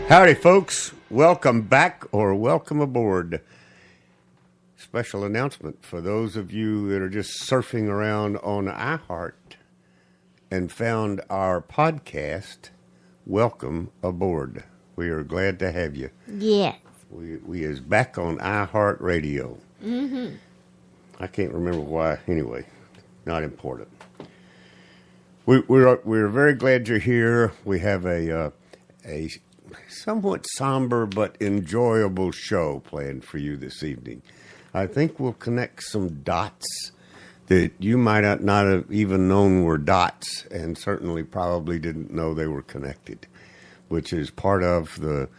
Howdy, folks. Welcome back or welcome aboard. Special announcement for those of you that are just surfing around on iHeart and found our podcast. Welcome aboard. We are glad to have you. Yes. We is back on iHeart Radio. Mm-hmm. I can't remember why. Anyway, not important. We're very glad you're here. We have a somewhat somber but enjoyable show planned for you this evening. I think we'll connect some dots that you might not have even known were dots, and certainly probably didn't know they were connected, which is part of the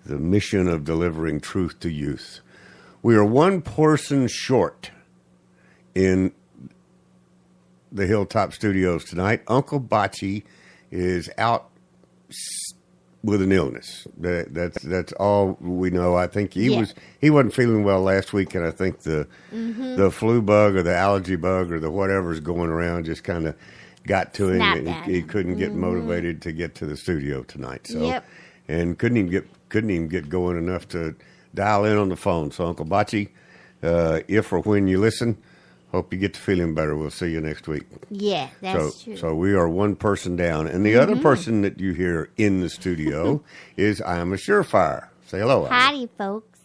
mission of delivering truth to youth. We are one person short in the Hilltop Studios tonight. Uncle Bocce is out with an illness. That's all we know. I think he wasn't feeling well last week, and I think the flu bug or the allergy bug or the whatever's going around just kind of got to him, and he couldn't get motivated to get to the studio tonight. So, and couldn't even get going enough to dial in on the phone. So, Uncle Bocce, if or when you listen, hope you get to feeling better. We'll see you next week. Yeah, that's true. So we are one person down. And the other person that you hear in the studio is I'm a Surefire. Say hello. Howdy, folks.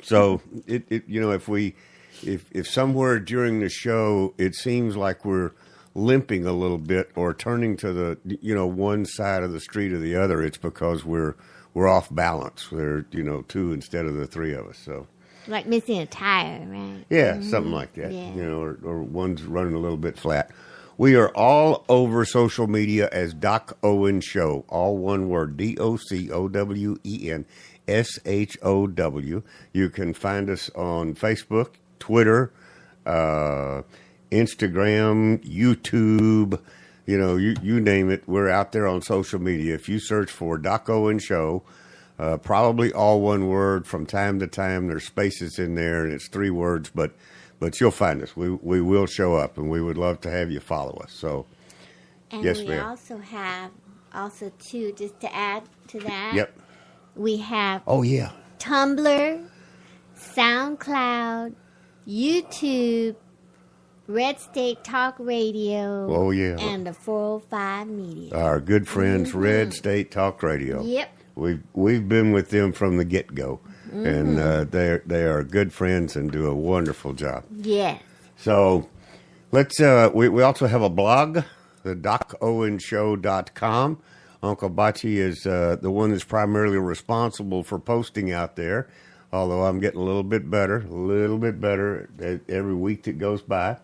So, if somewhere during the show it seems like we're limping a little bit or turning to the, one side of the street or the other, it's because we're off balance. There are, two instead of the three of us. So. Like missing a tire, right? Yeah, something like that. Yeah. Or one's running a little bit flat. We are all over social media as Doc Owen Show. All one word, DOCOWENSHOW. You can find us on Facebook, Twitter, Instagram, YouTube. You name it. We're out there on social media. If you search for Doc Owen Show, probably all one word. From time to time, there's spaces in there, and it's three words, but you'll find us. We will show up, and we would love to have you follow us. So, and yes, we ma'am. also too, just to add to that. Yep. We have. Oh yeah. Tumblr, SoundCloud, YouTube, Red State Talk Radio. Oh yeah. And the 405 Media. Our good friends, Red State Talk Radio. Yep. We've been with them from the get-go, and they are good friends and do a wonderful job. Yes. So let's we also have a blog, the DocOwenShow.com. Uncle Bocce is the one that's primarily responsible for posting out there, although I'm getting a little bit better every week that goes by.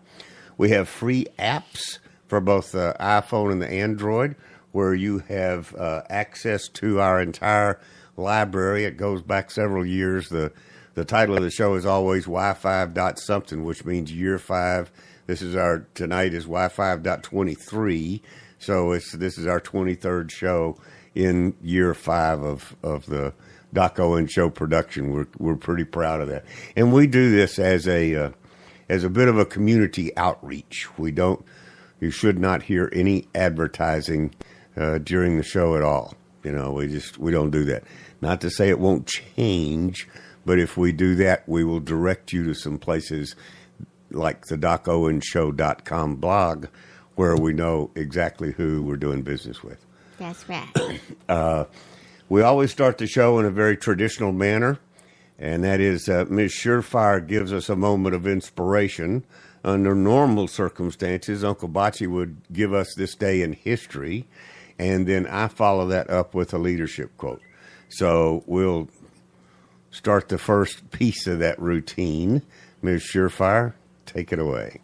We have free apps for both the iPhone and the Android, where you have access to our entire library. It goes back several years. The title of the show is always Y5.something, which means year 5. Tonight is Y5.23. So this is our 23rd show in year 5 of the Doc Owen Show production. We're pretty proud of that. And we do this as a bit of a community outreach. You should not hear any advertising during the show at all. We don't do that. Not to say it won't change, but if we do that, we will direct you to some places like the DocOwenShow.com blog, where we know exactly who we're doing business with. That's right. We always start the show in a very traditional manner, and that is Ms. Surefire gives us a moment of inspiration. Under normal circumstances, Uncle Bocce would give us this day in history, and then I follow that up with a leadership quote. So we'll start the first piece of that routine. Ms. Surefire, take it away.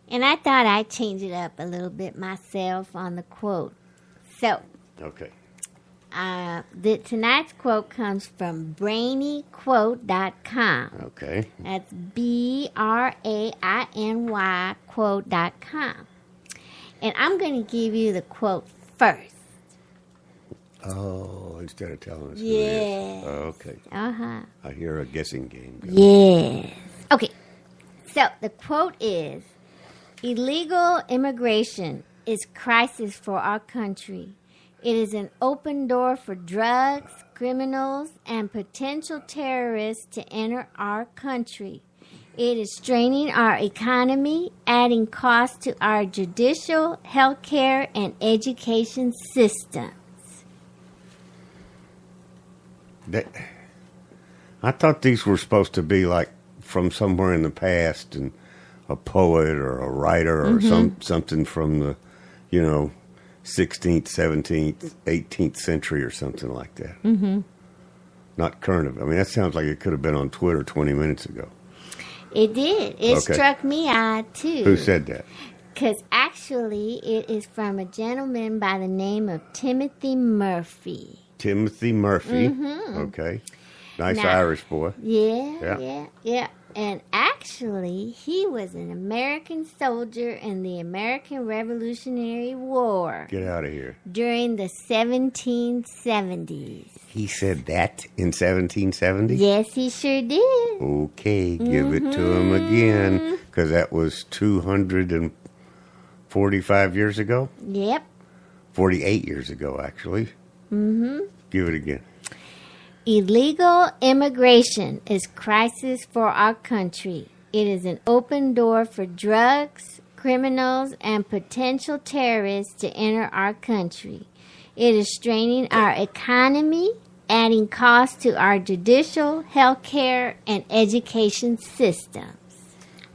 And I thought I'd change it up a little bit myself on the quote. So, okay. Tonight's quote comes from brainyquote.com. Okay. That's BRAINY quote.com. And I'm going to give you the quote first. Oh, instead of telling us who yes. it is. Oh, okay. Uh-huh. I hear a guessing game going. Yes. Okay. So the quote is, illegal immigration is crisis for our country. It is an open door for drugs, criminals, and potential terrorists to enter our country. It is straining our economy, adding costs to our judicial, healthcare, and education systems. I thought these were supposed to be like from somewhere in the past, and a poet or a writer or something from the, 16th, 17th, 18th century or something like that. Mm-hmm. Not current. I mean, that sounds like it could have been on Twitter 20 minutes ago. It did. It struck me odd, too. Who said that? Because actually, it is from a gentleman by the name of Timothy Murphy. Timothy Murphy. Mm-hmm. Okay. Nice Irish boy. Yeah. And actually, he was an American soldier in the American Revolutionary War. Get out of here. During the 1770s. He said that in 1770? Yes, he sure did. Okay, give it to him again, because that was 245 years ago? Yep. 48 years ago, actually. Mm-hmm. Give it again. Illegal immigration is crisis for our country. It is an open door for drugs, criminals, and potential terrorists to enter our country. It is straining our economy, adding costs to our judicial, healthcare, and education systems.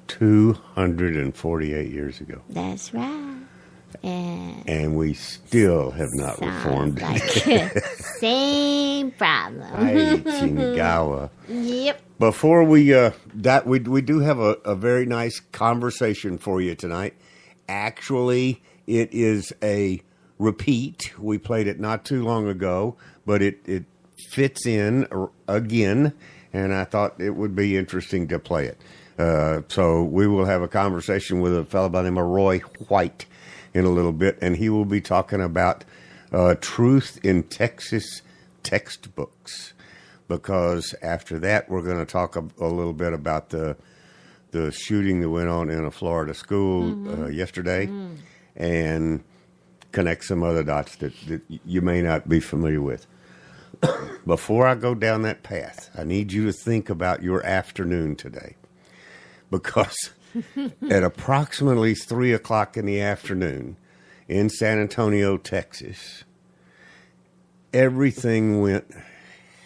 248 years ago. That's right. And we still have not reformed. Like same problem. Ay, Chingawa. Yep. Before we do have a very nice conversation for you tonight. Actually, it is a repeat. We played it not too long ago, but it fits in again, and I thought it would be interesting to play it. So we will have a conversation with a fellow by the name of Roy White in a little bit, and he will be talking about truth in Texas textbooks. Because after that, we're going to talk a little bit about the shooting that went on in a Florida school yesterday, and connect some other dots that you may not be familiar with. Before I go down that path, I need you to think about your afternoon today. Because at approximately 3 o'clock in the afternoon in San Antonio, Texas, everything went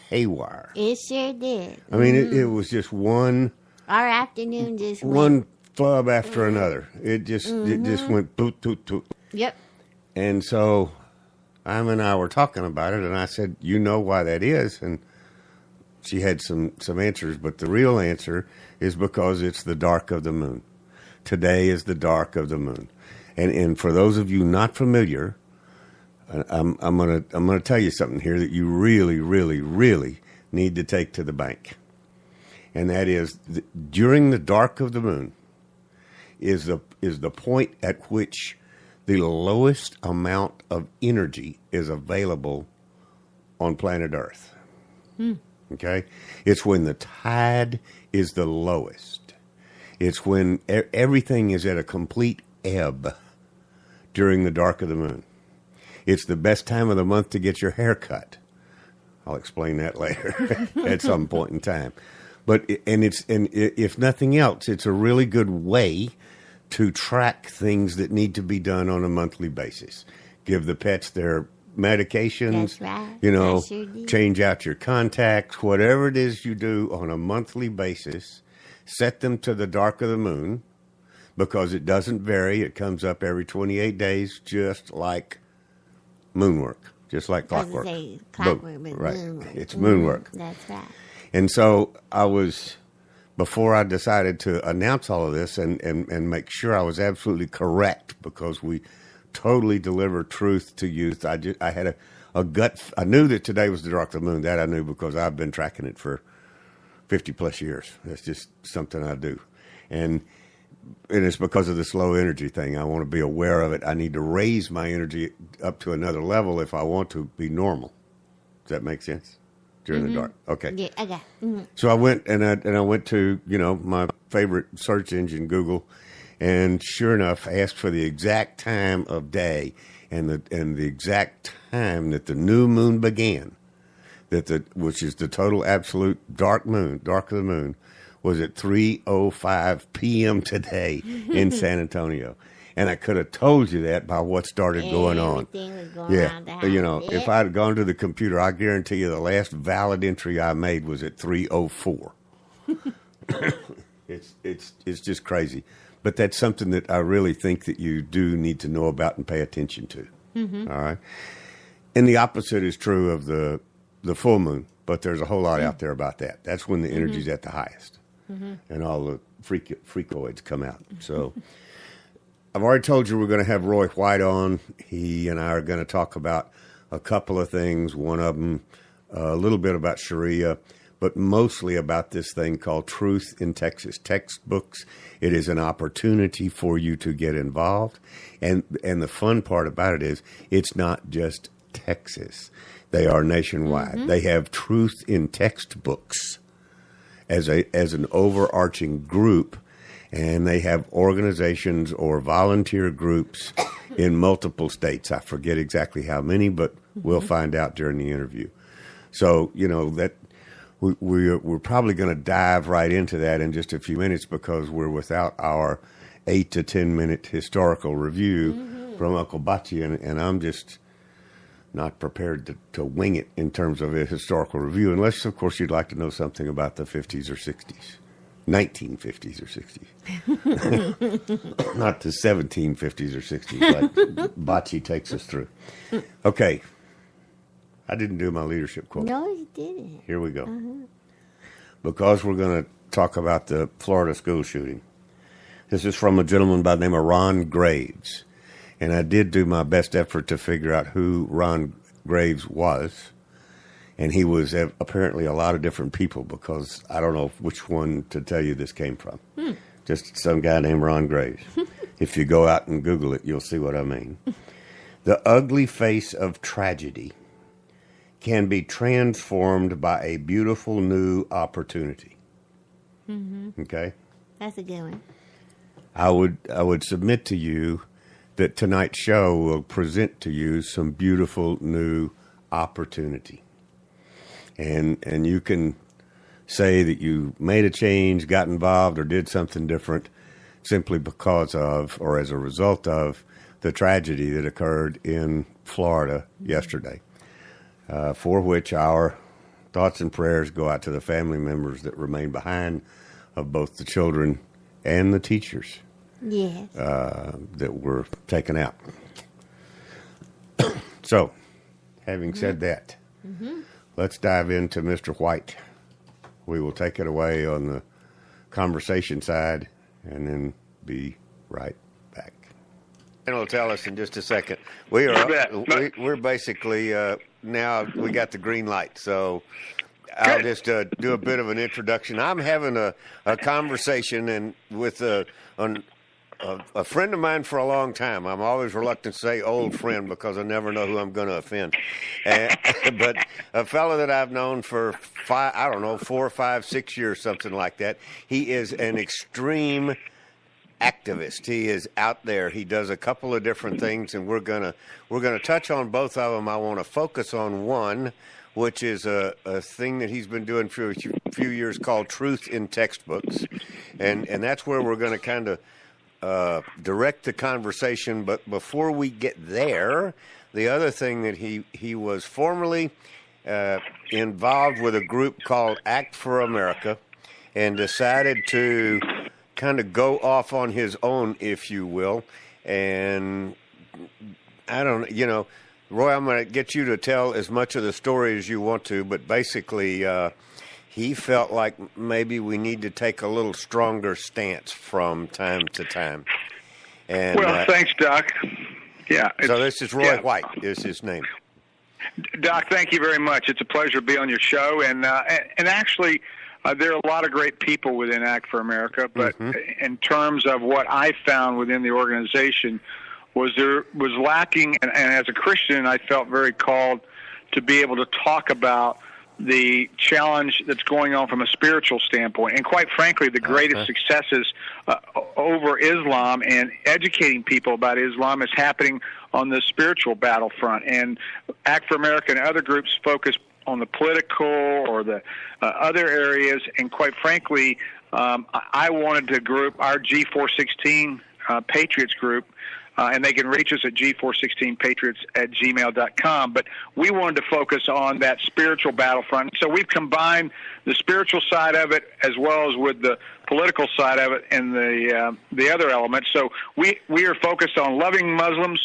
haywire. It sure did. I mean, it was just one. Our afternoon just one flub after another. It just went boot, toot, toot. Yep. And so Emma and I were talking about it, and I said, "You know why that is?" And she had some answers, but the real answer is because it's the dark of the moon. Today is the dark of the moon, and for those of you not familiar, I'm gonna tell you something here that you really, really, really need to take to the bank, and that is during the dark of the moon is the point at which the lowest amount of energy is available on planet Earth. Okay? It's when the tide is the lowest. It's when everything is at a complete ebb during the dark of the moon. It's the best time of the month to get your hair cut. I'll explain that later at some point in time. But if nothing else, it's a really good way to track things that need to be done on a monthly basis. Give the pets their medications, That's right. Sure change out your contacts, whatever it is you do on a monthly basis, set them to the dark of the moon because it doesn't vary. It comes up every 28 days, just like moonwork, just like clockwork. Clockwork, but right. moonwork. It's moonwork. That's right. And so before I decided to announce all of this and make sure I was absolutely correct, because we totally deliver truth to youth. I had a gut. I knew that today was the dark of the moon. That I knew because I've been tracking it for 50 plus years. That's just something I do. And it's because of this low energy thing. I want to be aware of it. I need to raise my energy up to another level if I want to be normal. Does that make sense? During the dark. Okay. Yeah, I got. Mm-hmm. So I went and I went to, my favorite search engine, Google, and sure enough, I asked for the exact time of day, and the exact time that the new moon began, which is the total absolute dark of the moon, was at 3:05 p.m. today in San Antonio. And I could have told you that by what started going on. Everything was going around the house. You know, if I had gone to the computer, I guarantee you the last valid entry I made was at 3:04. It's just crazy. But that's something that I really think that you do need to know about and pay attention to. All right? And the opposite is true of the full moon, but there's a whole lot out there about that. That's when the energy's at the highest. And all the freakoids come out. So I've already told you we're going to have Roy White on. He and I are going to talk about a couple of things. One of them, a little bit about Sharia, but mostly about this thing called Truth in Texas Textbooks. It is an opportunity for you to get involved. And the fun part about it is it's not just Texas. They are nationwide. They have Truth in Textbooks as an overarching group, and they have organizations or volunteer groups in multiple states. I forget exactly how many, but we'll find out during the interview. So, you know, that we're probably going to dive right into that in just a few minutes because we're without our 8 to 10 minute historical review from Uncle Bachi, and I'm just not prepared to wing it in terms of a historical review, unless, of course, you'd like to know something about the 50s or 60s. 1950s or 60s. Not the 1750s or 60s like Bachi takes us through. Okay. I didn't do my leadership quote. No, you didn't. Here we go. Because we're going to talk about the Florida school shooting. This is from a gentleman by the name of Ron Graves. And I did do my best effort to figure out who Ron Graves was. And he was apparently a lot of different people because I don't know which one to tell you this came from. Just some guy named Ron Graves. If you go out and Google it, you'll see what I mean. The ugly face of tragedy can be transformed by a beautiful new opportunity. Okay? That's a good one. I would submit to you that tonight's show will present to you some beautiful new opportunity. And you can say that you made a change, got involved, or did something different simply because of or as a result of the tragedy that occurred in Florida yesterday, for which our thoughts and prayers go out to the family members that remain behind of both the children and the teachers. Yes. That were taken out. So, having said that, let's dive into Mr. White. We will take it away on the conversation side and then be right back. And it'll tell us in just a second. We're basically now we got the green light, so I'll just do a bit of an introduction. I'm having a conversation and with a friend of mine for a long time. I'm always reluctant to say old friend because I never know who I'm going to offend. But a fellow that I've known for 4, 5, 6 years, something like that. He is an extreme activist. He is out there. He does a couple of different things, and we're gonna touch on both of them. I want to focus on one, which is a thing that he's been doing for a few years called Truth in Textbooks, and that's where we're going to kind of direct the conversation. But before we get there, the other thing that he was formerly involved with a group called Act for America and decided to kind of go off on his own, if you will. And I don't, Roy, I'm going to get you to tell as much of the story as you want to, but basically he felt like maybe we need to take a little stronger stance from time to time. And, thanks, Doc. Yeah. So this is Roy White is his name. Doc, thank you very much. It's a pleasure to be on your show. And actually, there are a lot of great people within Act for America, but in terms of what I found within the organization was there was lacking, and as a Christian, I felt very called to be able to talk about the challenge that's going on from a spiritual standpoint. And quite frankly, the greatest successes over Islam and educating people about Islam is happening on the spiritual battlefront. And Act for America and other groups focus on the political or the other areas. And quite frankly, I wanted to group our G416 Patriots group, and they can reach us at G416patriots@gmail.com. But we wanted to focus on that spiritual battlefront. So we've combined the spiritual side of it as well as with the political side of it and the other elements. So we are focused on loving Muslims,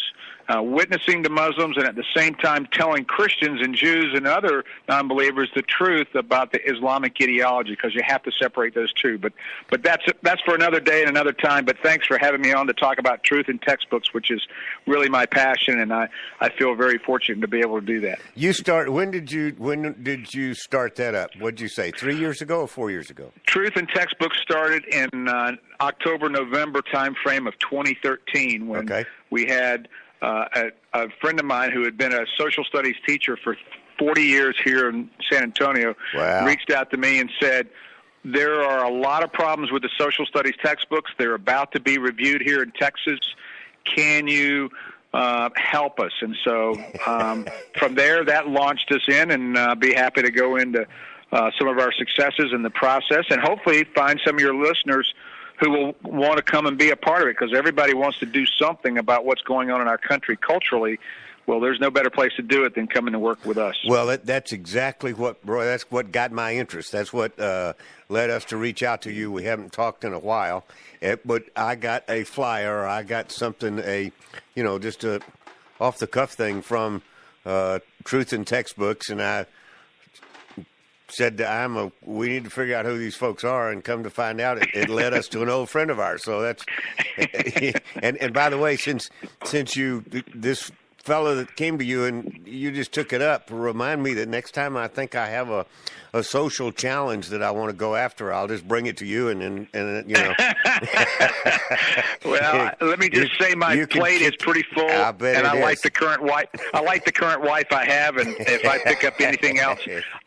witnessing to Muslims, and at the same time telling Christians and Jews and other non-believers the truth about the Islamic ideology, because you have to separate those two. But that's for another day and another time. But thanks for having me on to talk about truth in textbooks, which is really my passion, and I feel very fortunate to be able to do that. When did you start that up? What did you say, 3 years ago or 4 years ago? Truth in Textbooks started in October-November timeframe of 2013 when we had a friend of mine who had been a social studies teacher for 40 years here in San Antonio reached out to me and said, there are a lot of problems with the social studies textbooks. They're about to be reviewed here in Texas. Can you help us? And so from there, that launched us in, and be happy to go into some of our successes in the process and hopefully find some of your listeners who will want to come and be a part of it, because everybody wants to do something about what's going on in our country culturally. Well, there's no better place to do it than coming to work with us. Well, that's exactly what, Roy, that's what got my interest. That's what led us to reach out to you. We haven't talked in a while, but I got a flyer. I got something, just a off-the-cuff thing from Truth in Textbooks, and I said we need to figure out who these folks are, and come to find out it led us to an old friend of ours. So that's and by the way, since this fellow that came to you and you just took it up, remind me that next time I think I have a social challenge that I want to go after, I'll just bring it to you and Well, let me just say my plate is pretty full, and I like the current wife. I like the current wife I have, and if I pick up anything else,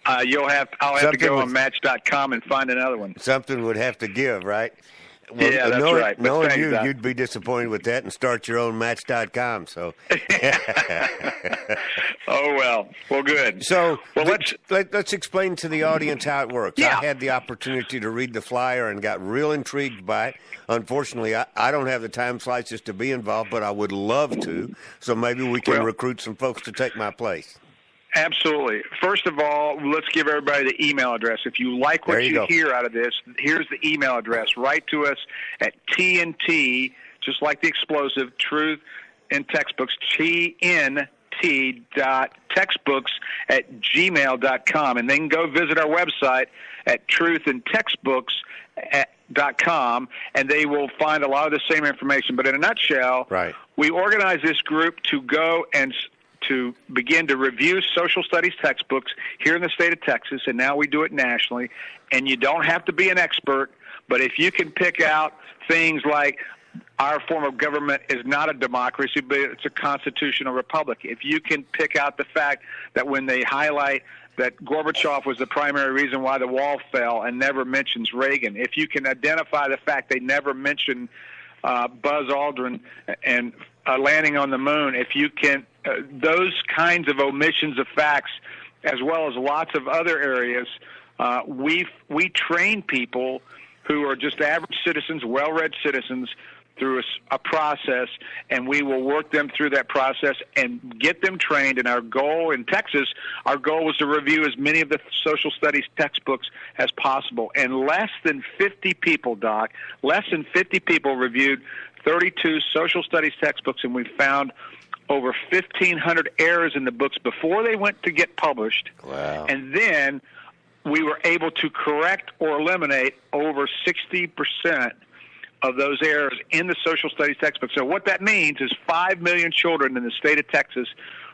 I'll have to go on Match.com and find another one. Something would have to give, right? Well, yeah, that's right. Knowing you'd be disappointed with that and start your own Match.com. So, well, good. So, let's explain to the audience how it works. Yeah. I had the opportunity to read the flyer and got real intrigued by it. Unfortunately, I don't have the time slices to be involved, but I would love to. So maybe we can recruit some folks to take my place. Absolutely. First of all, let's give everybody the email address. If you like what you hear out of this, here's the email address. Write to us at TNT, just like the explosive, Truth in Textbooks, TNT.textbooks@gmail.com. And then go visit our website at truthandtextbooks.com, and they will find a lot of the same information. But in a nutshell, we organize this group to go and to begin to review social studies textbooks here in the state of Texas, and now we do it nationally. And you don't have to be an expert, but if you can pick out things like our form of government is not a democracy, but it's a constitutional republic. If you can pick out the fact that when they highlight that Gorbachev was the primary reason why the wall fell and never mentions Reagan, if you can identify the fact they never mention Buzz Aldrin and landing on the moon, if you can, those kinds of omissions of facts, as well as lots of other areas, we train people who are just average citizens, well-read citizens, through a process, and we will work them through that process and get them trained. And our goal in Texas, our goal was to review as many of the social studies textbooks as possible. And less than 50 people, Doc, less than 50 people reviewed 32 social studies textbooks, and we found over 1,500 errors in the books before they went to get published. Wow. And then we were able to correct or eliminate over 60% of those errors in the social studies textbook. So what that means is 5 million children in the state of Texas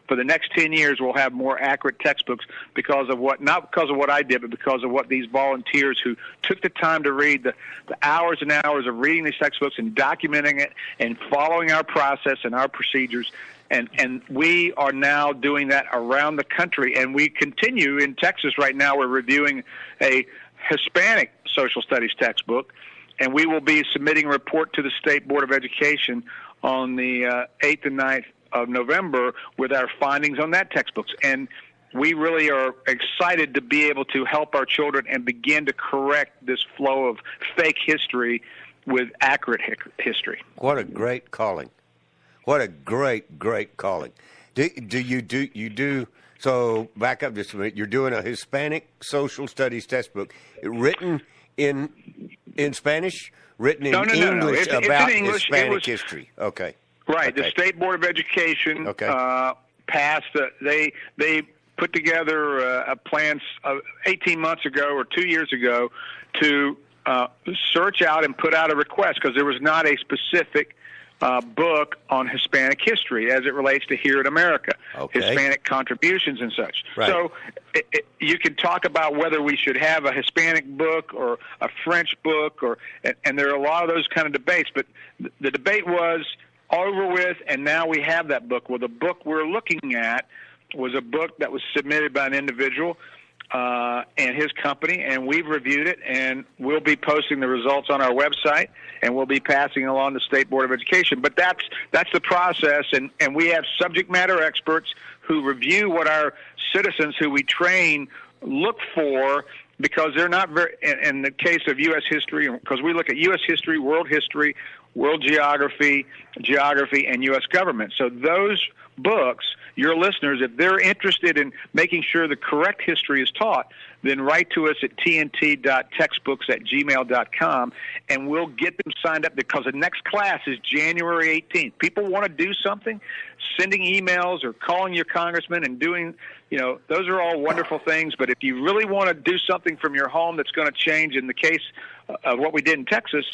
for the next 10 years will have more accurate textbooks because of what, not because of what I did, but because of what these volunteers who took the time to read the hours and hours of reading these textbooks and documenting it and following our process and our procedures And we are now doing that around the country, and we continue in Texas right now. We're reviewing a Hispanic social studies textbook, and we will be submitting a report to the State Board of Education on the 8th and 9th of November with our findings on that textbooks. And we really are excited to be able to help our children and begin to correct this flow of fake history with accurate history. What a great calling. What a great calling. So back up just a minute. You're doing a Hispanic social studies textbook written in Spanish, written in English about in English. Hispanic history. Okay. Right. Okay. The State Board of Education passed. They put together a plan 18 months ago or 2 years ago to search out and put out a request, because there was not a specific book on Hispanic history as it relates to here in America, Hispanic contributions and such. Right. So you can talk about whether we should have a Hispanic book or a French book, and there are a lot of those kind of debates, but the debate was over with, and now we have that book. Well, the book we're looking at was a book that was submitted by an individual and his company, and we've reviewed it, and we'll be posting the results on our website, and we'll be passing along to the State Board of Education. But that's the process, and we have subject matter experts who review what our citizens who we train look for, because they're not very, in the case of U.S. history, because we look at U.S. history, world geography, and U.S. government. So those books, your listeners, if they're interested in making sure the correct history is taught, then write to us at tnt.textbooks@gmail.com, and we'll get them signed up, because the next class is January 18th. People want to do something, sending emails or calling your congressman and doing, those are all wonderful things. But if you really want to do something from your home that's going to change, in the case of what we did in Texas,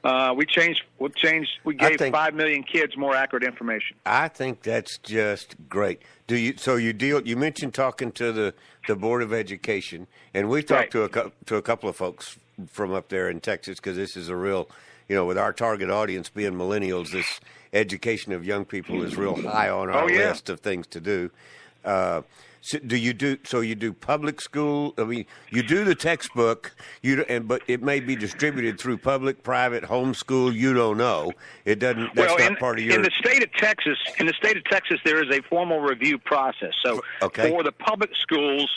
we gave 5 million kids more accurate information. I think that's just great. You mentioned talking to the Board of Education, and we've talked to a couple of folks from up there in Texas, because this is a real, with our target audience being millennials, this education of young people is real high on our list of things to do. So you do public school? I mean, you do the textbook, but it may be distributed through public, private, homeschool. You don't know. It doesn't. That's not part of your. In the state of Texas, there is a formal review process. So for the public schools,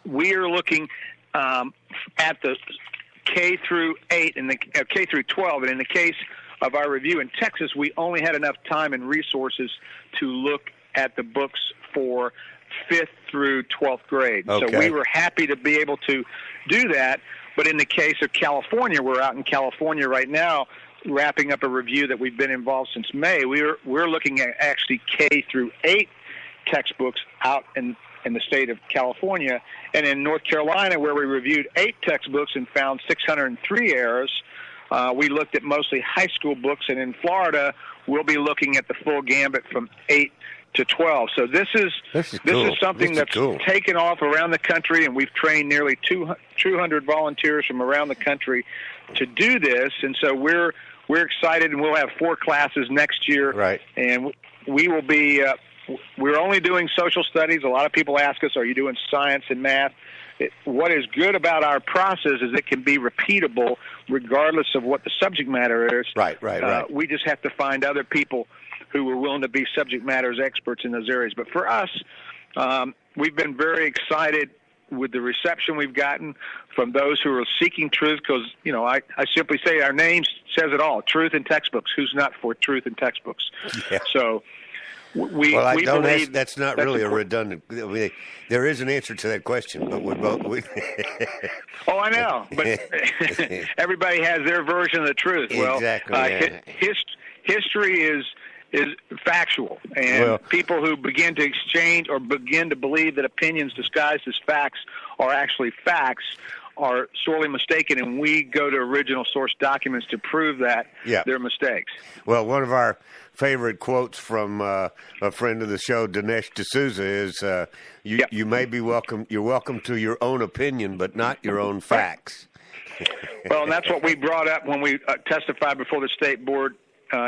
we are looking at the K through 8 and the K through 12, and in the case of our review in Texas, we only had enough time and resources to look at the books for 5th through 12th grade. Okay. So we were happy to be able to do that. But in the case of California, we're out in California right now wrapping up a review that we've been involved since May. We're looking at actually K through 8 textbooks out in the state of California. And in North Carolina, where we reviewed 8 textbooks and found 603 errors, we looked at mostly high school books. And in Florida, we'll be looking at the full gambit from 8 to 12. So this is something that's taken off around the country, and we've trained nearly 200 volunteers from around the country to do this. And so we're excited, and we'll have 4 classes next year. Right. And we will be we're only doing social studies. A lot of people ask us, are you doing science and math? What is good about our process is it can be repeatable regardless of what the subject matter is. Right. We just have to find other people who are willing to be subject matters experts in those areas. But for us, we've been very excited with the reception we've gotten from those who are seeking truth, because, I simply say our name says it all, truth in textbooks. Who's not for truth in textbooks? Yeah. So we believe that's not really a redundant. There is an answer to that question, but we both. Oh, I know, but everybody has their version of the truth. Exactly. History is factual, and people who begin to exchange or begin to believe that opinions disguised as facts are actually facts are sorely mistaken, and we go to original source documents to prove that they're mistakes. Well, one of our favorite quotes from a friend of the show, Dinesh D'Souza, is you may be welcome. You're welcome to your own opinion, but not your own facts. Well, and that's what we brought up when we testified before the state board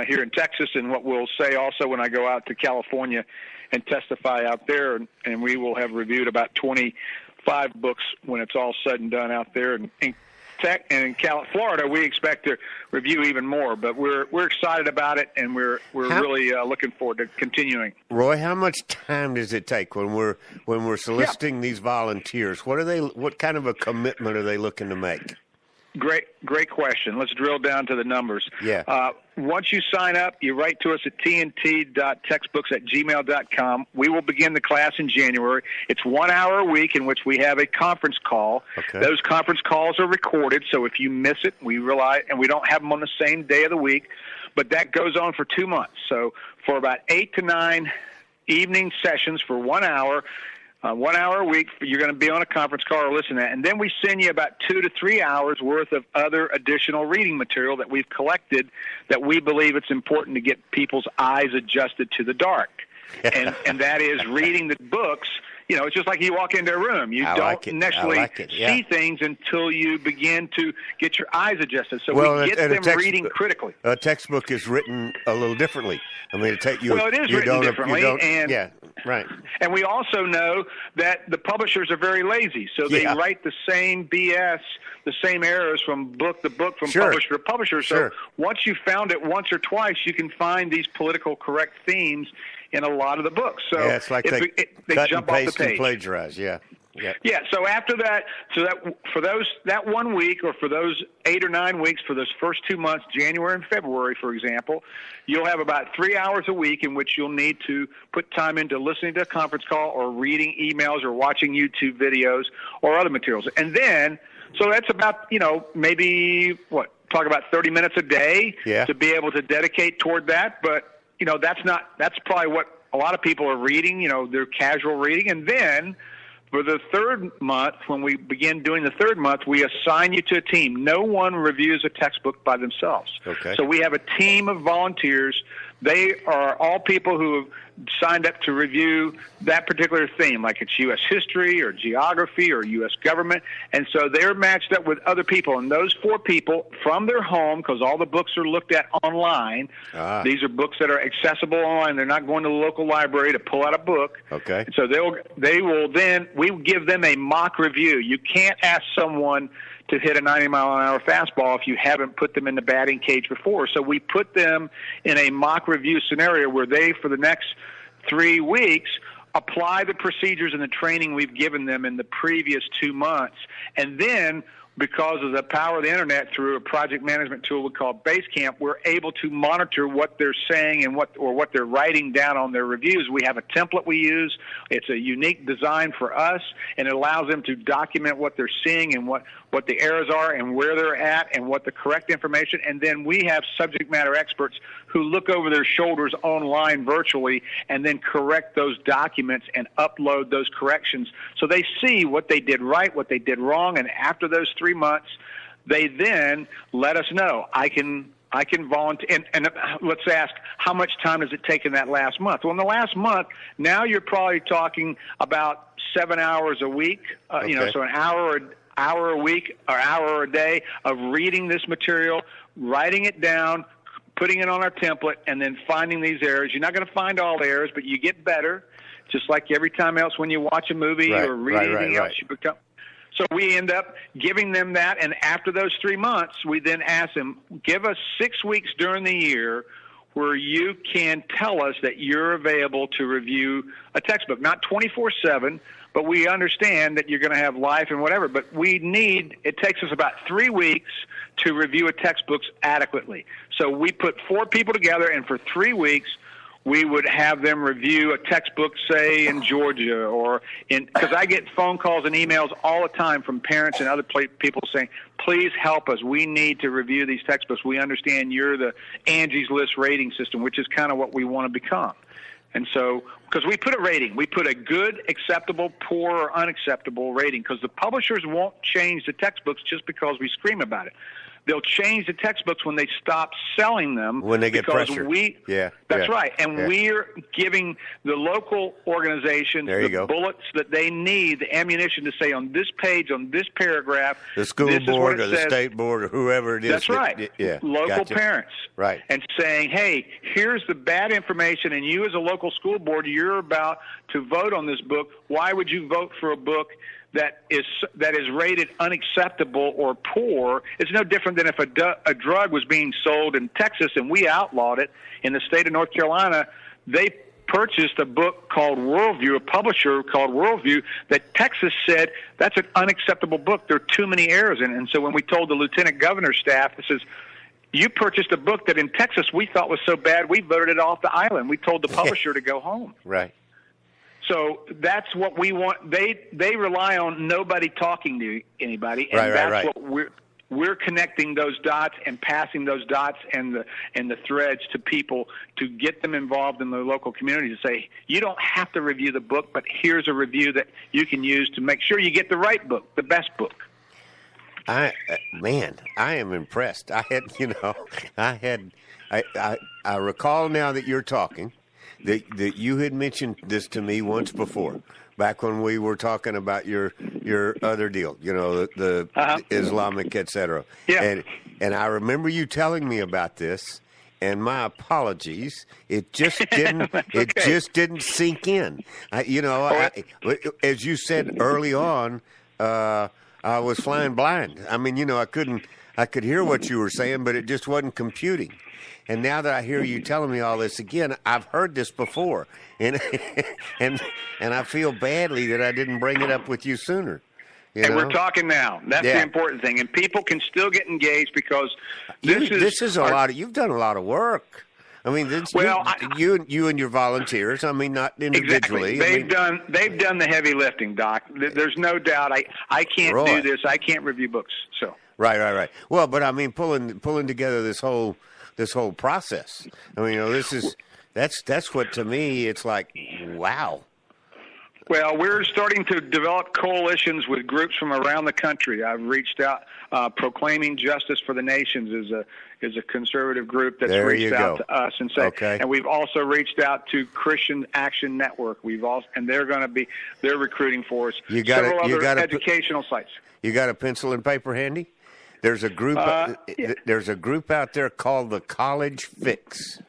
here in Texas, and what we'll say also when I go out to California and testify out there, and we will have reviewed about 25 books when it's all said and done out there. And in Florida, we expect to review even more, but we're excited about it, and we're really looking forward to continuing. Roy, how much time does it take when we're soliciting these volunteers? What kind of a commitment are they looking to make? Great question. Let's drill down to the numbers. Yeah. Once you sign up, you write to us at tnt.textbooks@gmail.com. We will begin the class in January. It's 1 hour a week in which we have a conference call. Okay. Those conference calls are recorded, so if you miss it, we realize, and we don't have them on the same day of the week, but that goes on for 2 months. So for about 8 to 9 evening sessions for 1 hour, 1 hour a week, you're going to be on a conference call or listen to that. And then we send you about 2 to 3 hours worth of other additional reading material that we've collected that we believe it's important to get people's eyes adjusted to the dark. And that is reading the books. You know, it's just like you walk into a room. You don't necessarily see things until you begin to get your eyes adjusted. So we get them reading critically. A textbook is written a little differently. I mean, it is written differently. Right. And we also know that the publishers are very lazy, so they write the same BS, the same errors from book to book, from publisher to publisher. So once you found it once or twice, you can find these political correct themes in a lot of the books. So it's like they cut jump and off the paste page. and plagiarize. Yeah. So after that, for that 1 week, or for those 8 or 9 weeks, for those first 2 months, January and February, for example, you'll have about 3 hours a week in which you'll need to put time into listening to a conference call or reading emails or watching YouTube videos or other materials. And then, so that's about, maybe talk about 30 minutes a day to be able to dedicate toward that. But, that's probably what a lot of people are reading, they're casual reading. And then for the third month, when we begin doing the third month, we assign you to a team. No one reviews a textbook by themselves. Okay. So we have a team of volunteers. They are all people who have signed up to review that particular theme, like it's U.S. history or geography or U.S. government. And so they're matched up with other people. And those 4 people from their home, because all the books are looked at online. These are books that are accessible online. They're not going to the local library to pull out a book. Okay. And so we give them a mock review. You can't ask someone to hit a 90-mile-an-hour fastball if you haven't put them in the batting cage before. So we put them in a mock review scenario where they, for the next 3 weeks, apply the procedures and the training we've given them in the previous 2 months. And then, because of the power of the internet, through a project management tool we call Basecamp, we're able to monitor what they're saying and what they're writing down on their reviews. We have a template we use. It's a unique design for us, and it allows them to document what they're seeing and what the errors are and where they're at and what the correct information. And then we have subject matter experts who look over their shoulders online virtually and then correct those documents and upload those corrections. So they see what they did right, what they did wrong, and after those 3 months, they then let us know. I can volunteer. And let's ask, how much time does it take in that last month? Well, in the last month, now you're probably talking about 7 hours a week, so an hour a week or hour a day of reading this material, writing it down, putting it on our template, and then finding these errors. You're not going to find all the errors, but you get better, just like every time else when you watch a movie or read anything else. You become. So we end up giving them that, and after those 3 months, we then ask them, give us 6 weeks during the year where you can tell us that you're available to review a textbook. Not 24/7, but we understand that you're going to have life and whatever. But it takes us about 3 weeks to review a textbook adequately. So we put 4 people together, and for 3 weeks, we would have them review a textbook, say, in Georgia because I get phone calls and emails all the time from parents and other people saying, please help us. We need to review these textbooks. We understand you're the Angie's List rating system, which is kind of what we want to become. And so, because we put a rating, we put a good, acceptable, poor, or unacceptable rating, because the publishers won't change the textbooks just because we scream about it. they'll change the textbooks when they stop selling them. When they get because pressure. That's right. And yeah. we're giving the local organization the bullets that they need, the ammunition to say on this page, on this paragraph. The school board or the state board or whoever it is. That's right. Local parents. Right. And saying, hey, here's the bad information, and you as a local school board, you're about to vote on this book. Why would you vote for a book that is rated unacceptable or poor? It's no different than if a drug was being sold in Texas and we outlawed it in the state of North Carolina. They purchased a book called Worldview, a publisher called Worldview, that Texas said that's an unacceptable book. There are too many errors in it. And so when we told the lieutenant governor's staff, it says, you purchased a book that in Texas we thought was so bad we voted it off the island. We told the publisher to go home. Right. So that's what we want. They rely on nobody talking to anybody, and that's what we're connecting those dots and passing those dots and the threads to people to get them involved in the local community to say, you don't have to review the book, but here's a review that you can use to make sure you get the right book, the best book. I am impressed. I recall now that you're talking that you had mentioned this to me once before, back when we were talking about your other deal, the Islamic, etc. Yeah. And I remember you telling me about this, and my apologies, it just didn't just didn't sink in. As you said early on, I was flying blind. I mean, I could hear what you were saying, but it just wasn't computing. And now that I hear you telling me all this again, I've heard this before, and I feel badly that I didn't bring it up with you sooner. And we're talking now. That's the important thing, and people can still get engaged because this is a lot. You've done a lot of work. I mean, you and your volunteers. I mean, not individually. Exactly. They've done the heavy lifting, Doc. There's no doubt. I can't do this. I can't review books. So right. Well, but I mean, pulling together this whole process. I mean, that's what, to me, it's like, wow. Well, we're starting to develop coalitions with groups from around the country. I've reached out. Proclaiming Justice for the Nations is a conservative group that's reached out to us and and we've also reached out to Christian Action Network. And they're recruiting for us. Several other educational sites. You got a pencil and paper handy? There's a group. There's a group out there called the College Fix,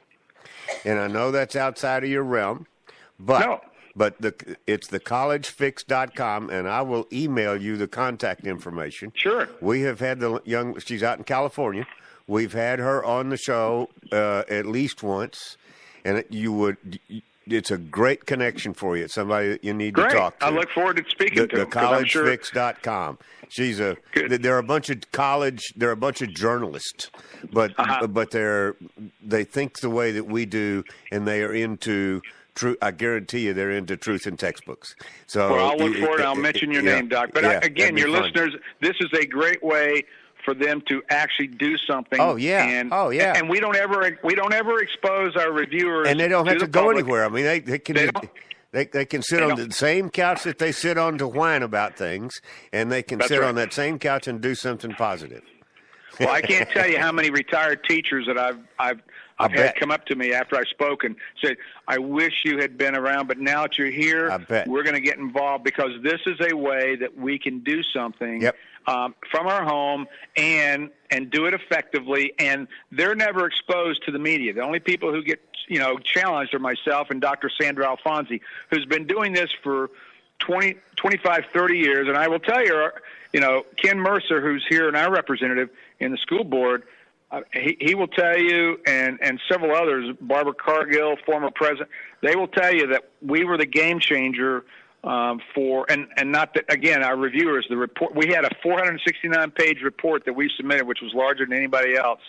and I know that's outside of your realm, but it's thecollegefix.com, and I will email you the contact information. Sure. We have had she's out in California. We've had her on the show at least once, and it's a great connection for you. It's somebody that you need to talk to. I look forward to speaking to her. Thecollegefix.com. They're a bunch of journalists, but they think the way that we do, and they are into I guarantee you they're into truth in textbooks. So I'll look forward. I'll mention your name, Doc. But again, your listeners, this is a great way for them to actually do something. Oh yeah. And we don't ever expose our reviewers. And they don't have to go public. anywhere. I mean, they can sit on the same couch that they sit on to whine about things, and they can sit on that same couch and do something positive. Well, I can't tell you how many retired teachers that I've had come up to me after I spoke and said, I wish you had been around, but now that you're here, we're going to get involved because this is a way that we can do something from our home and do it effectively. And they're never exposed to the media. The only people who get challenged are myself and Dr. Sandra Alfonsi, who's been doing this for 20, 25, 30 years. And I will tell you, Ken Mercer, who's here and our representative in the school board, he will tell you, and several others, Barbara Cargill, former president, they will tell you that we were the game changer and not that, again, our reviewers, the report, we had a 469-page report that we submitted, which was larger than anybody else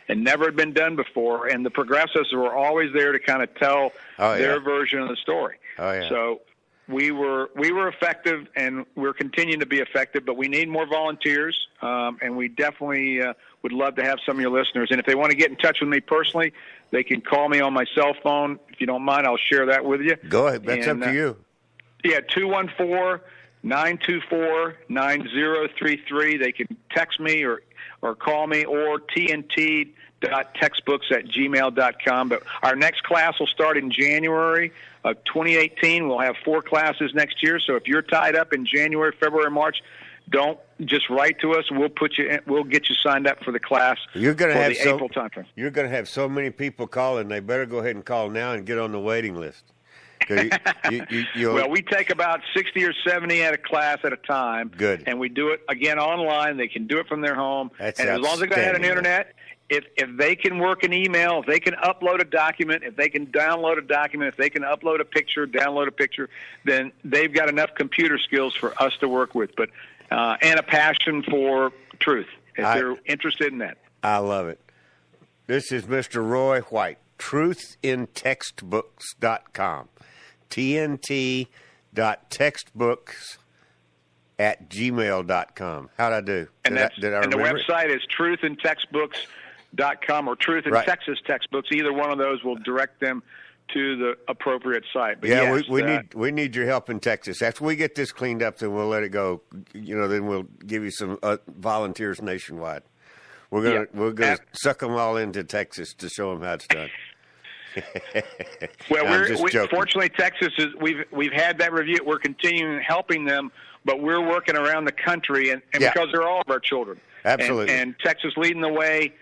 and never had been done before, and the progressives were always there to kind of tell their version of the story. So we were effective, and we're continuing to be effective, but we need more volunteers, and we definitely would love to have some of your listeners. And if they want to get in touch with me personally, they can call me on my cell phone. If you don't mind, I'll share that with you. Go ahead. That's up to you. Yeah, 924-9033. They can text me or call me, or tnt.textbooks@gmail.com. But our next class will start in January of 2018. We'll have 4 classes next year. So if you're tied up in January, February, March, don't just write to us. We'll put you in, we'll get you signed up for the class. You're going to have the April timeframe. You're going to have so many people calling. They better go ahead and call now and get on the waiting list. Well, we take about 60 or 70 at a class at a time. Good. And we do it, again, online. They can do it from their home. That's and as long as they have an internet, if they can work an email, if they can upload a document, if they can download a document, if they can upload a picture, download a picture, then they've got enough computer skills for us to work with. But and a passion for truth, if they're interested in that. I love it. This is Mr. Roy White, truthintextbooks.com. tnt.textbooks@gmail.com. How'd I do? And did I and the remember website is truthinTextbooks.com or Truth in Texas Textbooks. Either one of those will direct them to the appropriate site. But yeah, yes, we need your help in Texas. After we get this cleaned up, then we'll let it go. Then we'll give you some volunteers nationwide. We're gonna suck them all into Texas to show them how it's done. Well, fortunately, Texas is we've had that review. We're continuing helping them, but we're working around the country, and because they're all of our children. Absolutely. And Texas leading the way.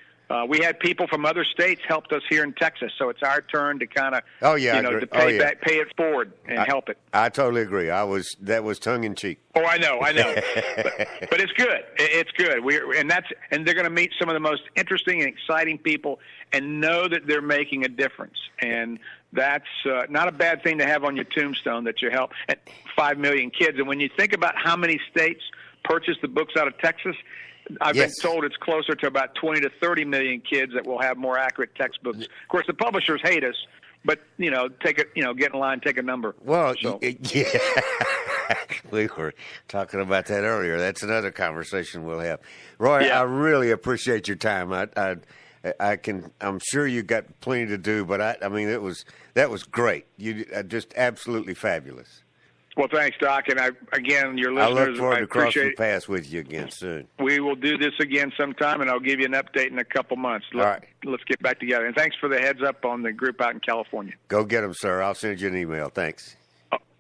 We had people from other states helped us here in Texas, so it's our turn to kind of to pay it forward and help it. I totally agree. That was tongue in cheek. Oh, I know, but it's good. It's good. And they're going to meet some of the most interesting and exciting people, and know that they're making a difference. And that's not a bad thing to have on your tombstone, that you help 5 million kids. And when you think about how many states purchase the books out of Texas, I've been told it's closer to about 20 to 30 million kids that will have more accurate textbooks. Of course, the publishers hate us, but get in line, take a number. Well, we were talking about that earlier. That's another conversation we'll have. Roy, I really appreciate your time. I'm sure you got plenty to do, but that was great. You just absolutely fabulous. Well, thanks, Doc, and your listeners. I look forward to crossing paths with you again soon. We will do this again sometime, and I'll give you an update in a couple months. All right. Let's get back together. And thanks for the heads up on the group out in California. Go get them, sir. I'll send you an email. Thanks.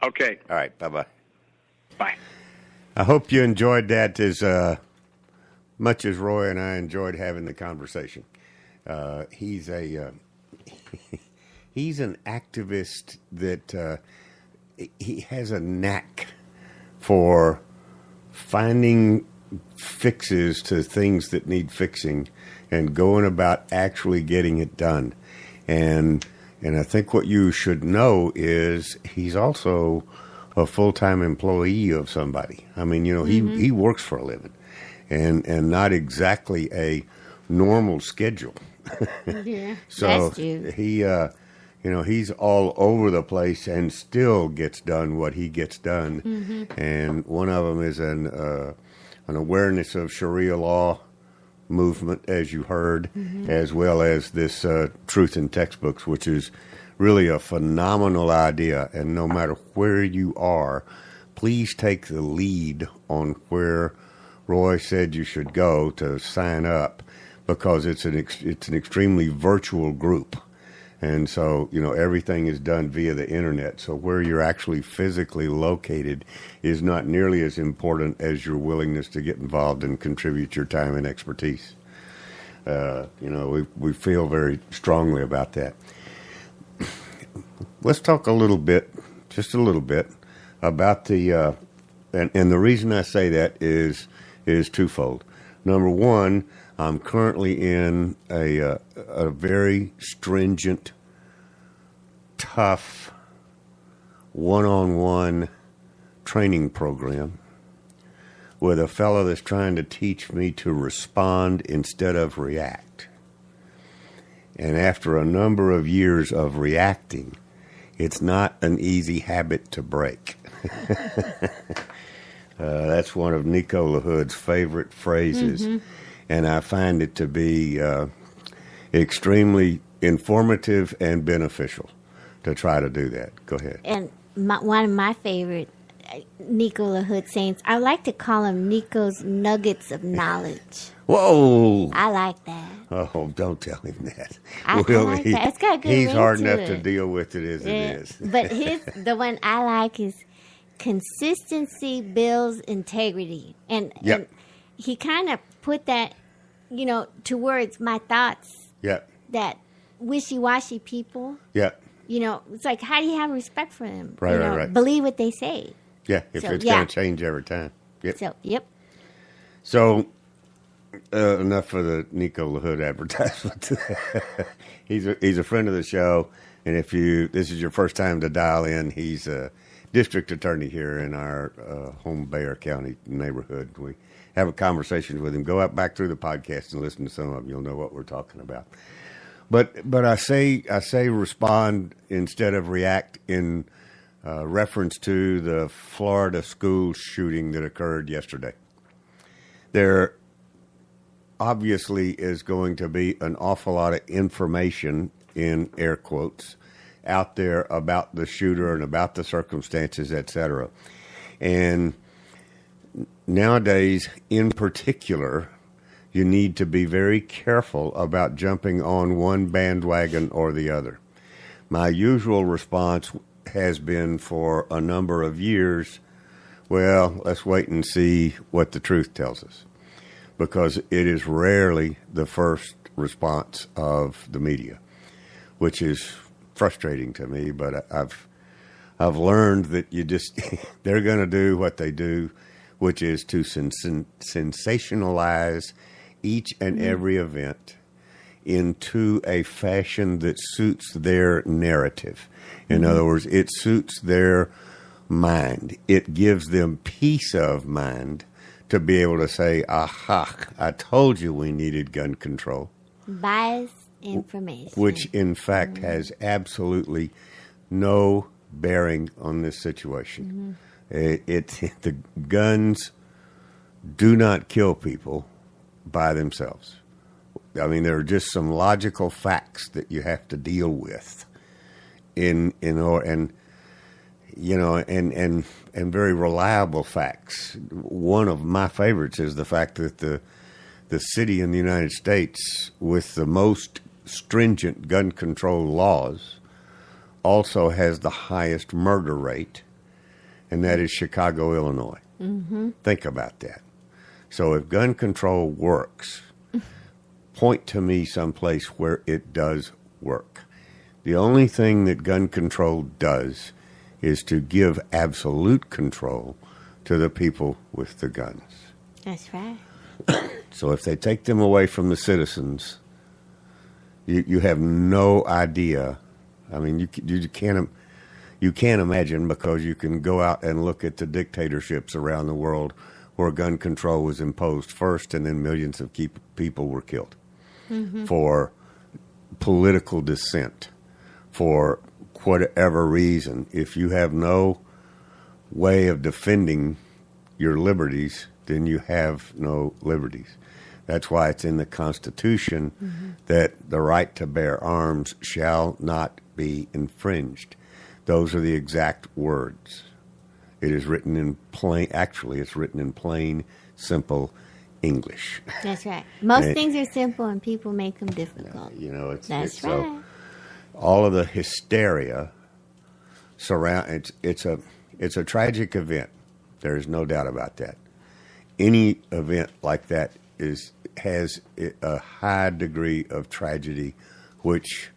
Okay. All right. Bye-bye. Bye. I hope you enjoyed that as much as Roy and I enjoyed having the conversation. He's an activist that he has a knack for finding fixes to things that need fixing and going about actually getting it done. And I think what you should know is he's also a full-time employee of somebody. I mean, he works for a living and not exactly a normal schedule. Yeah, so he he's all over the place and still gets done what he gets done. Mm-hmm. And one of them is an awareness of Sharia law movement, as you heard, as well as this Truth in Textbooks, which is really a phenomenal idea. And no matter where you are, please take the lead on where Roy said you should go to sign up, because it's an extremely virtual group. And so, everything is done via the internet. So where you're actually physically located is not nearly as important as your willingness to get involved and contribute your time and expertise. We feel very strongly about that. Let's talk just a little bit, about the, and the reason I say that is twofold. Number one, I'm currently in a very stringent, tough, one-on-one training program with a fellow that's trying to teach me to respond instead of react. And after a number of years of reacting, it's not an easy habit to break. That's one of Nico LaHood's favorite phrases. Mm-hmm. And I find it to be extremely informative and beneficial to try to do that. Go ahead. And one of my favorite Nico LaHood Saints. I like to call him Nico's Nuggets of Knowledge. Whoa! I like that. Oh, don't tell him that. I like that. It's got a good He's ring hard to enough it. to deal with it as it is. But the one I like is consistency builds integrity. And he kind of put that, towards my thoughts Yep. that wishy-washy people, Yep. it's like, how do you have respect for them? Right. Believe what they say. Yeah, if So, it's yeah. going to change every time. Yep. So, yep. So, enough for the Nico LaHood advertisement. He's a friend of the show, and if this is your first time to dial in, he's a district attorney here in our home Bexar County neighborhood. We have a conversation with him. Go out back through the podcast and listen to some of them. You'll know what we're talking about. But I say respond instead of react in reference to the Florida school shooting that occurred yesterday. There obviously is going to be an awful lot of information, in air quotes, out there about the shooter and about the circumstances, etc. And nowadays, in particular, you need to be very careful about jumping on one bandwagon or the other. My usual response has been for a number of years, well, let's wait and see what the truth tells us, because it is rarely the first response of the media, which is frustrating to me. But I've learned that they're going to do what they do, which is to sensationalize each and every event into a fashion that suits their narrative. In other words, it suits their mind. It gives them peace of mind to be able to say, aha, I told you we needed gun control. Biased information. Which, in fact, has absolutely no bearing on this situation. The guns do not kill people by themselves. I mean, there are just some logical facts that you have to deal with and very reliable facts. One of my favorites is the fact that the city in the United States with the most stringent gun control laws also has the highest murder rate, and that is Chicago, Illinois. Mm-hmm. Think about that. So if gun control works, point to me someplace where it does work. The only thing that gun control does is to give absolute control to the people with the guns. That's right. So if they take them away from the citizens, you have no idea. I mean, you can't imagine, because you can go out and look at the dictatorships around the world where gun control was imposed first, and then millions of people were killed for political dissent, for whatever reason. If you have no way of defending your liberties, then you have no liberties. That's why it's in the Constitution that the right to bear arms shall not be infringed. Those are the exact words. It is written in it's written in plain, simple English. That's right. Most things are simple and people make them difficult. That's right. So all of the hysteria surround it's a tragic event. There is no doubt about that. Any event like that has a high degree of tragedy, which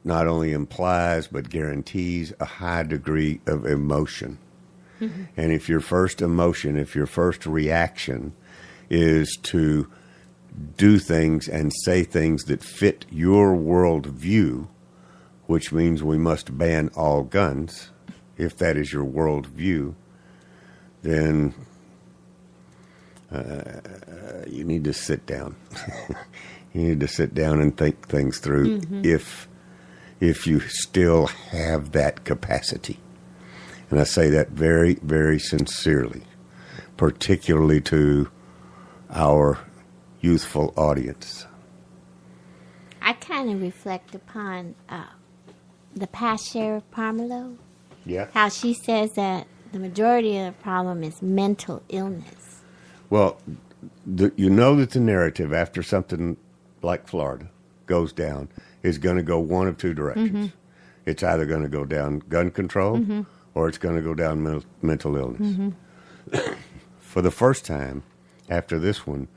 not only implies but guarantees a high degree of emotion. Mm-hmm. And if your first reaction is to do things and say things that fit your worldview, which means we must ban all guns, if that is your worldview, then you need to sit down. You need to sit down and think things through if you still have that capacity. And I say that very, very sincerely, particularly to our youthful audience. I kind of reflect upon the past Sheriff Parmelo. Yeah. How she says that the majority of the problem is mental illness. Well, you know that the narrative after something like Florida goes down is going to go one of two directions. Mm-hmm. It's either going to go down gun control or it's going to go down mental illness. For the first time after this one,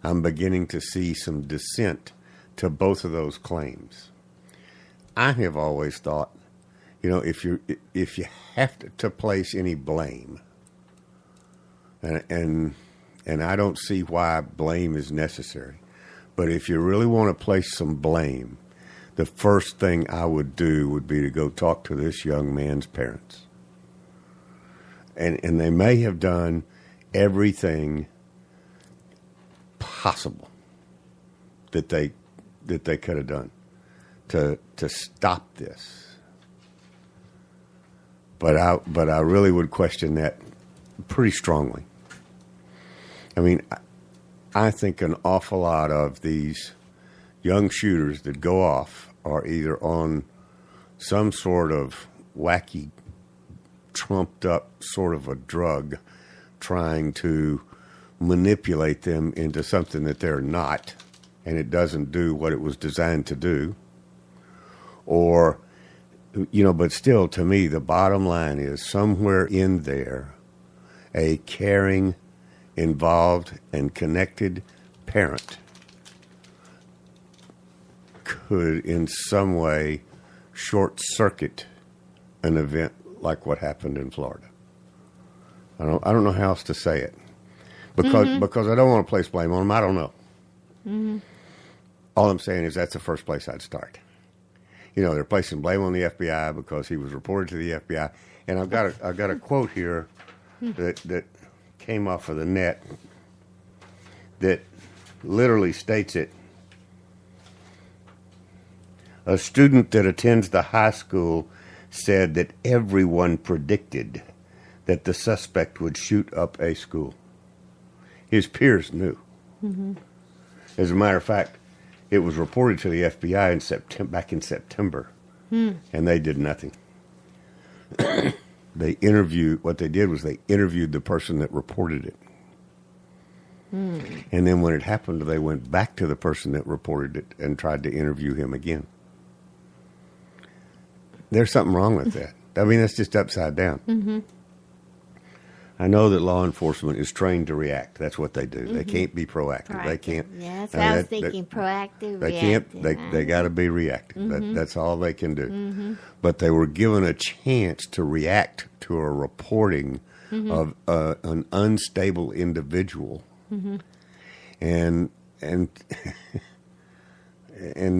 I'm beginning to see some dissent to both of those claims. I have always thought, if you have to place any blame, and I don't see why blame is necessary, but if you really want to place some blame, the first thing I would do would be to go talk to this young man's parents. And they may have done everything possible that they could have done to stop this. But I really would question that pretty strongly. I mean, I think an awful lot of these young shooters that go off are either on some sort of wacky, trumped up sort of a drug trying to manipulate them into something that they're not, and it doesn't do what it was designed to do. Or, but still, to me, the bottom line is somewhere in there, a caring, involved, and connected parent could in some way short circuit an event like what happened in Florida. I don't know how else to say it because I don't want to place blame on them. I don't know. All I'm saying is that's the first place I'd start. They're placing blame on the FBI because he was reported to the FBI, and I've got a quote here that came off of the net that literally states it. A student that attends the high school said that everyone predicted that the suspect would shoot up a school. His peers knew. As a matter of fact, it was reported to the FBI back in September, and they did nothing. What they did was they interviewed the person that reported it. And then when it happened, they went back to the person that reported it and tried to interview him again. There's something wrong with that. I mean, that's just upside down. I know that law enforcement is trained to react. That's what they do. They can't be proactive. They can't. Yeah, that's what I was thinking. Proactive, They reactive. can't. They got to be reactive. That's all they can do. But they were given a chance to react to a reporting of an unstable individual, and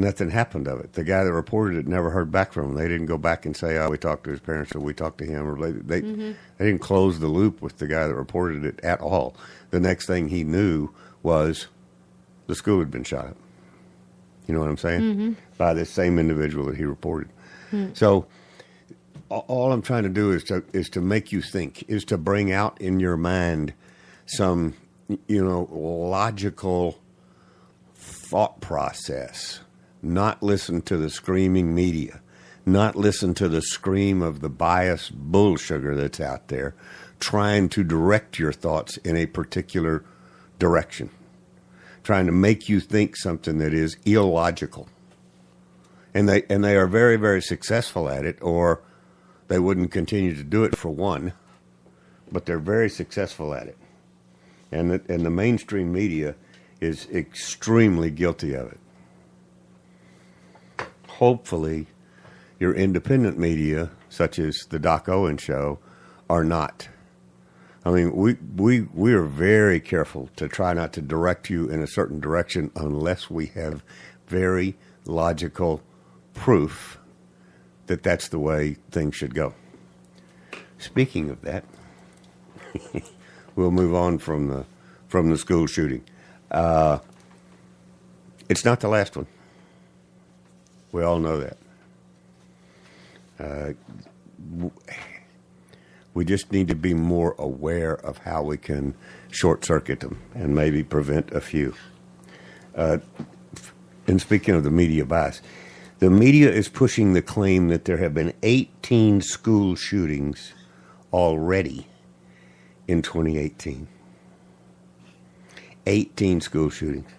nothing happened of it. The guy that reported it never heard back from him. They didn't go back and say, we talked to his parents or we talked to him. Or they didn't close the loop with the guy that reported it at all. The next thing he knew was the school had been shot up. You know what I'm saying? By this same individual that he reported. So all I'm trying to do is to make you think, is to bring out in your mind some, logical thought process, not listen to the screaming media, not listen to the scream of the biased bull sugar that's out there trying to direct your thoughts in a particular direction, trying to make you think something that is illogical. And they are very, very successful at it, or they wouldn't continue to do it, for one, but they're very successful at it. And the mainstream media is extremely guilty of it. Hopefully, your independent media, such as the Doc Owen Show, are not. I mean, we are very careful to try not to direct you in a certain direction unless we have very logical proof that that's the way things should go. Speaking of that, we'll move on from the school shooting. It's not the last one. We all know that. We just need to be more aware of how we can short-circuit them and maybe prevent a few. And speaking of the media bias, the media is pushing the claim that there have been 18 school shootings already in 2018. 18 school shootings.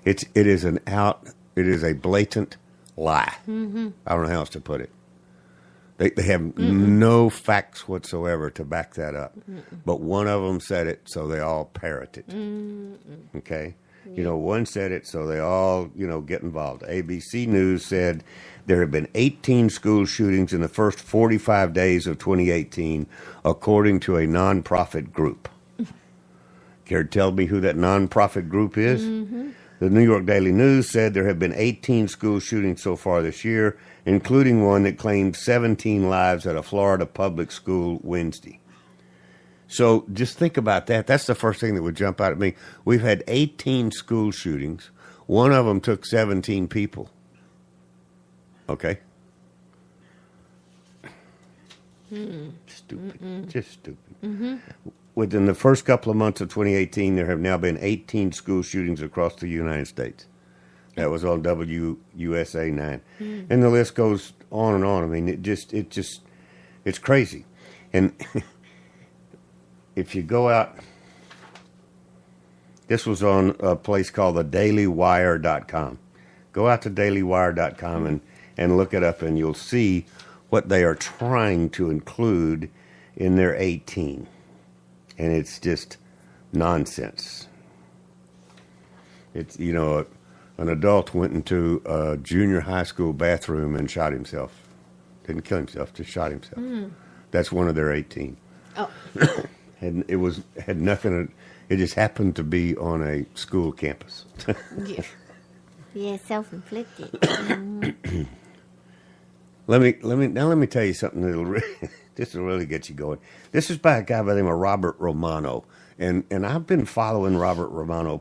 It is a blatant lie. Mm-hmm. I don't know how else to put it. They have no facts whatsoever to back that up. But one of them said it, so they all parrot it. Okay? Yeah. One said it, so they all, get involved. ABC News said there have been 18 school shootings in the first 45 days of 2018, according to a nonprofit group. Care to tell me who that nonprofit group is? Mm-hmm. The New York Daily News said there have been 18 school shootings so far this year, including one that claimed 17 lives at a Florida public school Wednesday. So just think about that. That's the first thing that would jump out at me. We've had 18 school shootings. One of them took 17 people. Okay? Stupid. Just stupid. Mm-hmm. Within the first couple of months of 2018, there have now been 18 school shootings across the United States. That was on WUSA 9. And the list goes on and on. I mean, it's crazy. And if you go out, this was on a place called the dailywire.com. Go out to dailywire.com and look it up, and you'll see what they are trying to include in their 18. And it's just nonsense. It's, an adult went into a junior high school bathroom and shot himself. Didn't kill himself, just shot himself. That's one of their 18. Oh. And it had nothing, it just happened to be on a school campus. Yeah, self-inflicted. Let me tell you something this will really get you going. This is by a guy by the name of Robert Romano. And I've been following Robert Romano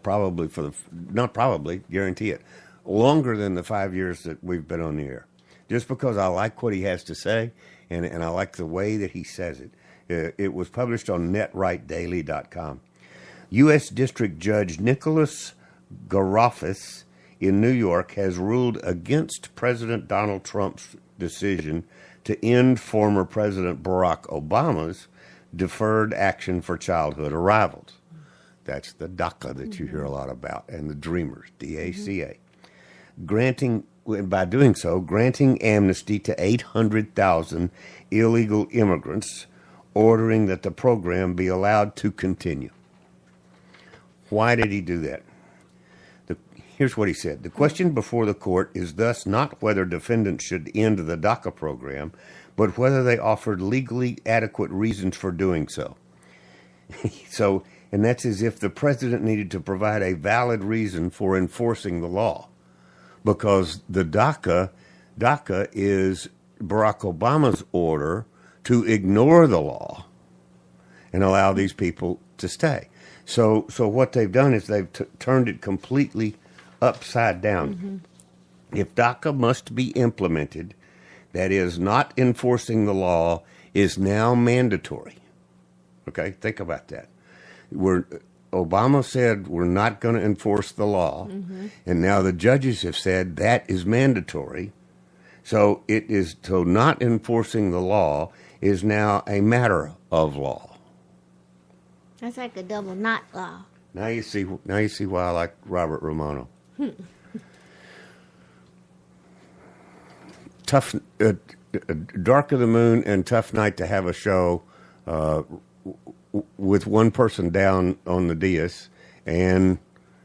guarantee it, longer than the 5 years that we've been on the air. Just because I like what he has to say, and I like the way that he says it. It was published on netrightdaily.com. U.S. District Judge Nicholas Garofis in New York has ruled against President Donald Trump's decision to end former President Barack Obama's deferred action for childhood arrivals. That's the DACA that you hear a lot about, and the Dreamers, DACA. By doing so, granting amnesty to 800,000 illegal immigrants, ordering that the program be allowed to continue. Why did he do that? Here's what he said. The question before the court is thus not whether defendants should end the DACA program, but whether they offered legally adequate reasons for doing so. And that's as if the president needed to provide a valid reason for enforcing the law. Because the DACA is Barack Obama's order to ignore the law and allow these people to stay. So what they've done is they've turned it completely upside down. Mm-hmm. If DACA must be implemented, that is, not enforcing the law is now mandatory. Okay, think about that. Obama said we're not going to enforce the law, and now the judges have said that is mandatory. So not enforcing the law is now a matter of law. That's like a double not law. Now you see why I like Robert Romano. Tough, Dark of the Moon and Tough Night to have a show with one person down on the dais, and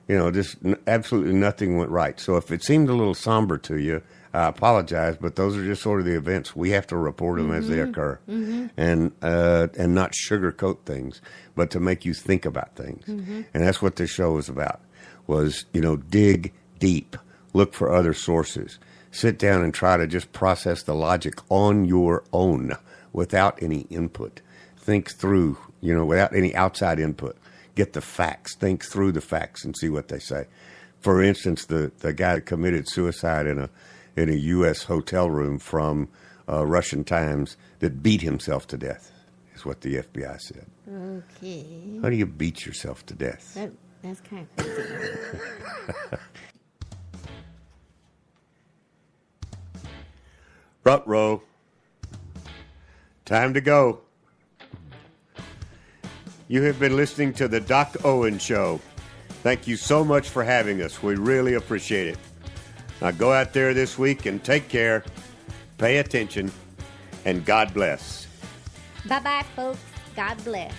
just absolutely nothing went right. So if it seemed a little somber to you, I apologize, but those are just sort of the events. We have to report them as they occur, and not sugarcoat things, but to make you think about things. And that's what this show was about. Was dig deep, look for other sources, sit down and try to just process the logic on your own without any input. Think through, without any outside input. Get the facts. Think through the facts and see what they say. For instance, the guy that committed suicide in a U.S. hotel room from Russian times that beat himself to death is what the FBI said. Okay. How do you beat yourself to death? That's kind of crazy. Front row. Time to go. You have been listening to the Doc Owen Show. Thank you so much for having us. We really appreciate it. Now go out there this week and take care, pay attention, and God bless. Bye-bye, folks. God bless.